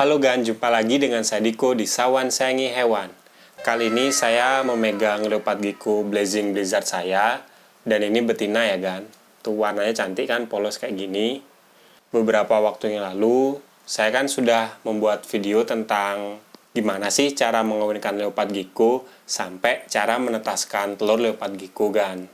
Halo Gan, jumpa lagi dengan saya Diko di Sawan Sayangi Hewan. Kali ini saya memegang leopard gecko Blazing Blizzard saya. Dan ini betina ya Gan. Tuh warnanya cantik kan, polos kayak gini. Beberapa waktu yang lalu, saya kan sudah membuat video tentang gimana sih cara mengawinkan leopard gecko sampai cara menetaskan telur leopard gecko Gan.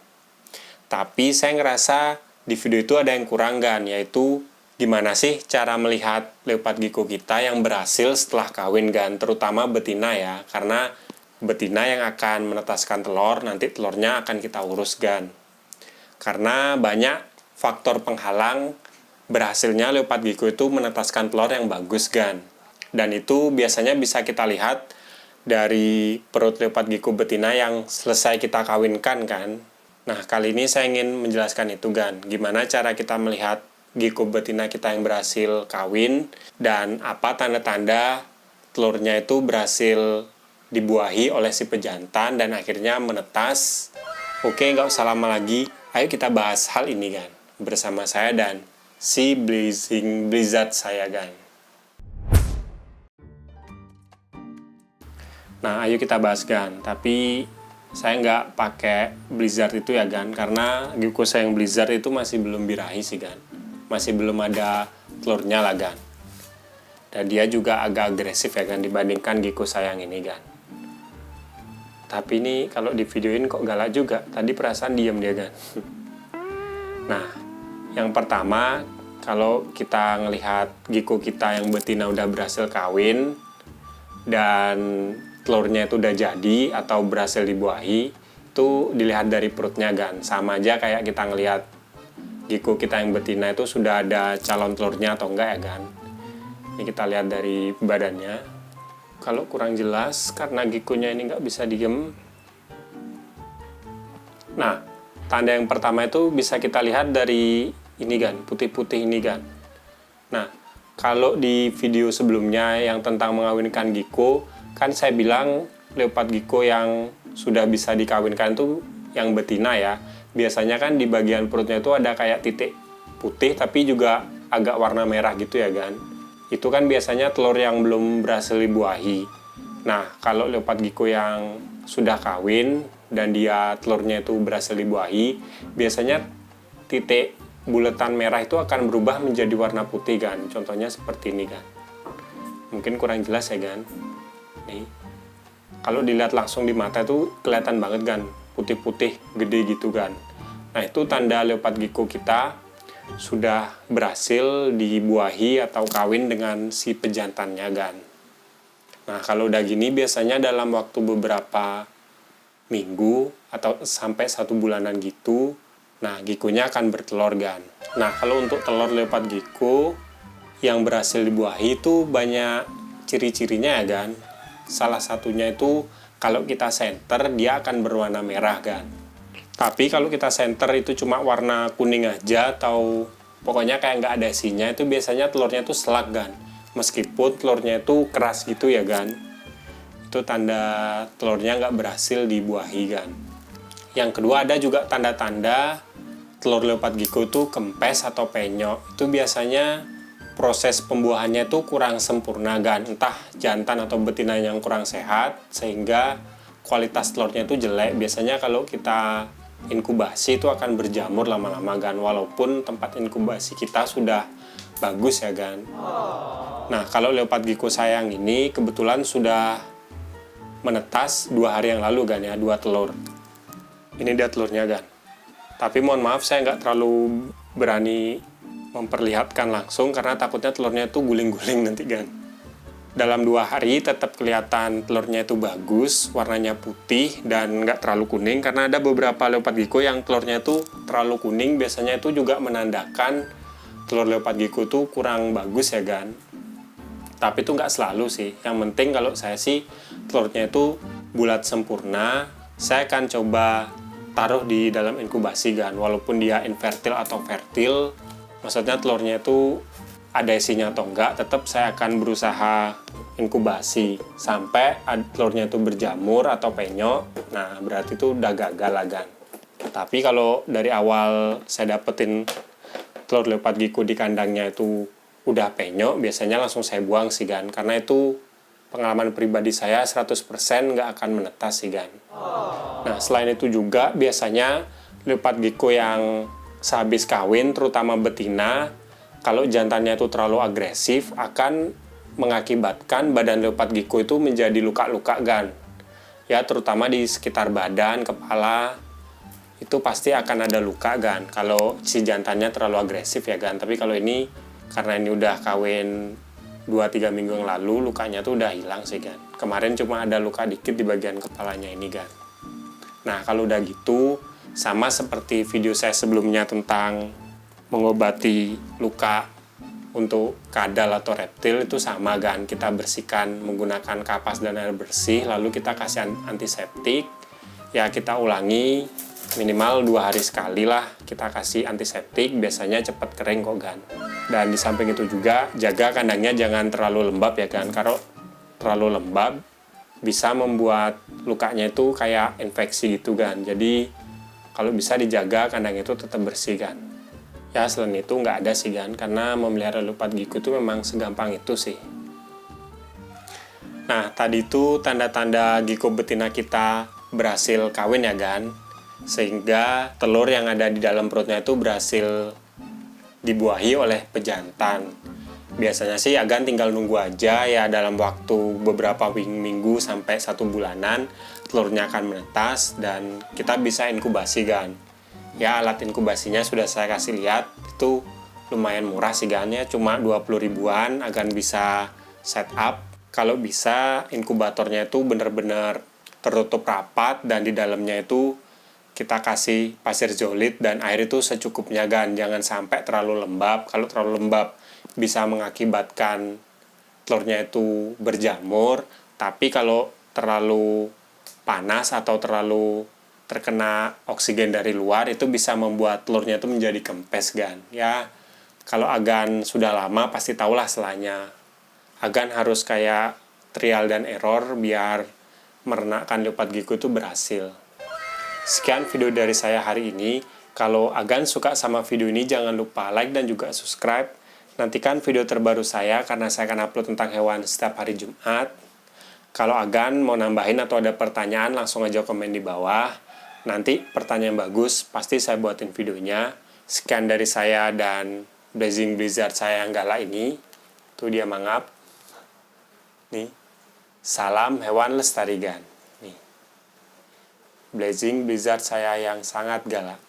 Tapi saya ngerasa di video itu ada yang kurang Gan, yaitu gimana sih cara melihat leopard gecko kita yang berhasil setelah kawin Gan, terutama betina ya, karena betina yang akan menetaskan telur, nanti telurnya akan kita urus Gan. Karena banyak faktor penghalang berhasilnya leopard gecko itu menetaskan telur yang bagus Gan. Dan itu biasanya bisa kita lihat dari perut leopard gecko betina yang selesai kita kawinkan kan. Nah, kali ini saya ingin menjelaskan itu Gan, gimana cara kita melihat gecko betina kita yang berhasil kawin dan apa tanda-tanda telurnya itu berhasil dibuahi oleh si pejantan dan akhirnya menetas. Oke, nggak usah lama lagi, ayo kita bahas hal ini Gan, bersama saya dan si Blazing Blizzard saya Gan. Nah, ayo kita bahas Gan, tapi saya nggak pakai Blizzard itu ya Gan, karena gecko saya yang Blizzard itu masih belum birahi sih Gan, masih belum ada telurnya lah Gan. Dan dia juga agak agresif ya Gan dibandingkan gecko saya yang ini Gan. Tapi ini kalau di videoin kok galak juga, tadi perasaan diam dia Gan. Nah, yang pertama kalau kita ngelihat gecko kita yang betina udah berhasil kawin dan telurnya itu udah jadi atau berhasil dibuahi, itu dilihat dari perutnya Gan. Sama aja kayak kita ngelihat gecko kita yang betina itu sudah ada calon telurnya atau enggak ya Gan. Ini kita lihat dari badannya. Kalau kurang jelas karena geckonya ini nggak bisa diem. Nah, tanda yang pertama itu bisa kita lihat dari ini Gan, putih-putih ini Gan. Nah, kalau di video sebelumnya yang tentang mengawinkan gecko, kan saya bilang leopard gecko yang sudah bisa dikawinkan itu yang betina ya. Biasanya kan di bagian perutnya itu ada kayak titik putih tapi juga agak warna merah gitu ya Gan. Itu kan biasanya telur yang belum berhasil dibuahi. Nah, kalau leopard gecko yang sudah kawin dan dia telurnya itu berhasil dibuahi, biasanya titik buletan merah itu akan berubah menjadi warna putih Gan. Contohnya seperti ini Gan. Mungkin kurang jelas ya Gan. Nih, kalau dilihat langsung di mata itu kelihatan banget Gan, putih-putih gede gitu Gan. Nah, itu tanda leopard gecko kita sudah berhasil dibuahi atau kawin dengan si pejantannya Gan. Nah, kalau udah gini biasanya dalam waktu beberapa minggu atau sampai 1 bulanan gitu, nah geckonya akan bertelur Gan. Nah, kalau untuk telur leopard gecko yang berhasil dibuahi itu banyak ciri-cirinya ya Gan. Salah satunya itu kalau kita senter dia akan berwarna merah Gan. Tapi kalau kita senter itu cuma warna kuning aja atau pokoknya kayak nggak ada isinya, itu biasanya telurnya itu selak Gan. Meskipun telurnya itu keras gitu ya Gan. Itu tanda telurnya nggak berhasil dibuahi Gan. Yang kedua ada juga tanda-tanda telur leopard gecko itu kempes atau penyok. Itu biasanya proses pembuahannya itu kurang sempurna Gan, entah jantan atau betina yang kurang sehat sehingga kualitas telurnya itu jelek. Biasanya kalau kita inkubasi itu akan berjamur lama-lama Gan, walaupun tempat inkubasi kita sudah bagus ya Gan. Nah, kalau leopard gecko sayang ini kebetulan sudah menetas 2 hari yang lalu Gan ya, 2 telur. Ini dia telurnya Gan. Tapi mohon maaf saya nggak terlalu berani memperlihatkan langsung karena takutnya telurnya itu guling-guling nanti Gan. Dalam 2 hari tetap kelihatan telurnya itu bagus, warnanya putih dan nggak terlalu kuning, karena ada beberapa leopard gecko yang telurnya itu terlalu kuning. Biasanya itu juga menandakan telur leopard gecko itu kurang bagus ya Gan. Tapi itu nggak selalu sih. Yang penting kalau saya sih telurnya itu bulat sempurna. Saya akan coba taruh di dalam inkubasi Gan, walaupun dia infertil atau fertil. Maksudnya telurnya itu ada isinya atau enggak, tetap saya akan berusaha inkubasi sampai telurnya itu berjamur atau penyok. Nah, berarti itu udah gagal lah Gan. Tapi kalau dari awal saya dapetin telur leopard gecko di kandangnya itu udah penyok biasanya langsung saya buang sih gan, karena itu pengalaman pribadi saya 100% nggak akan menetas sih gan. Nah selain itu juga biasanya leopard gecko yang sehabis kawin terutama betina, kalau jantannya itu terlalu agresif akan mengakibatkan badan leopard gecko itu menjadi luka-luka gan. Ya terutama di sekitar badan, kepala, itu pasti akan ada luka gan kalau si jantannya terlalu agresif ya gan. Tapi kalau ini karena ini udah kawin 2-3 minggu yang lalu, lukanya tuh udah hilang sih gan. Kemarin cuma ada luka dikit di bagian kepalanya ini gan. Nah kalau udah gitu, sama seperti video saya sebelumnya tentang mengobati luka untuk kadal atau reptil, itu sama kan, kita bersihkan menggunakan kapas dan air bersih, lalu kita kasih antiseptik. Ya kita ulangi minimal 2 hari sekali lah kita kasih antiseptik, biasanya cepat kering kok kan. Dan di samping itu juga jaga kandangnya jangan terlalu lembab ya kan, kalau terlalu lembab bisa membuat lukanya itu kayak infeksi gitu kan. Jadi kalau bisa dijaga kandangnya itu tetap bersih kan. Ya selain itu nggak ada sih kan, karena memelihara leopard gecko itu memang segampang itu sih. Nah tadi itu tanda-tanda gecko betina kita berhasil kawin ya kan, sehingga telur yang ada di dalam perutnya itu berhasil dibuahi oleh pejantan. Biasanya sih agan tinggal nunggu aja ya, dalam waktu beberapa minggu sampai 1 bulanan telurnya akan menetas dan kita bisa inkubasi kan. Ya alat inkubasinya sudah saya kasih lihat, itu lumayan murah sih gan ya, cuma 20 ribuan agan bisa setup. Kalau bisa inkubatornya itu benar-benar tertutup rapat dan di dalamnya itu kita kasih pasir zolit dan air itu secukupnya gan, jangan sampai terlalu lembab. Kalau terlalu lembab bisa mengakibatkan telurnya itu berjamur, tapi kalau terlalu panas atau terlalu terkena oksigen dari luar itu bisa membuat telurnya itu menjadi kempes gan. Ya kalau agan sudah lama pasti tahulah selanya. Agan harus kayak trial dan error biar merenakkan leopard gecko itu berhasil. Sekian video dari saya hari ini. Kalau agan suka sama video ini jangan lupa like dan juga subscribe. Nantikan video terbaru saya karena saya akan upload tentang hewan setiap hari Jumat. Kalau agan mau nambahin atau ada pertanyaan langsung aja komen di bawah. Nanti pertanyaan bagus pasti saya buatin videonya. Sekian dari saya dan Blazing Blizzard saya yang galak ini. Tuh dia mangap. Nih. Salam hewan lestari gan. Nih. Blazing Blizzard saya yang sangat galak.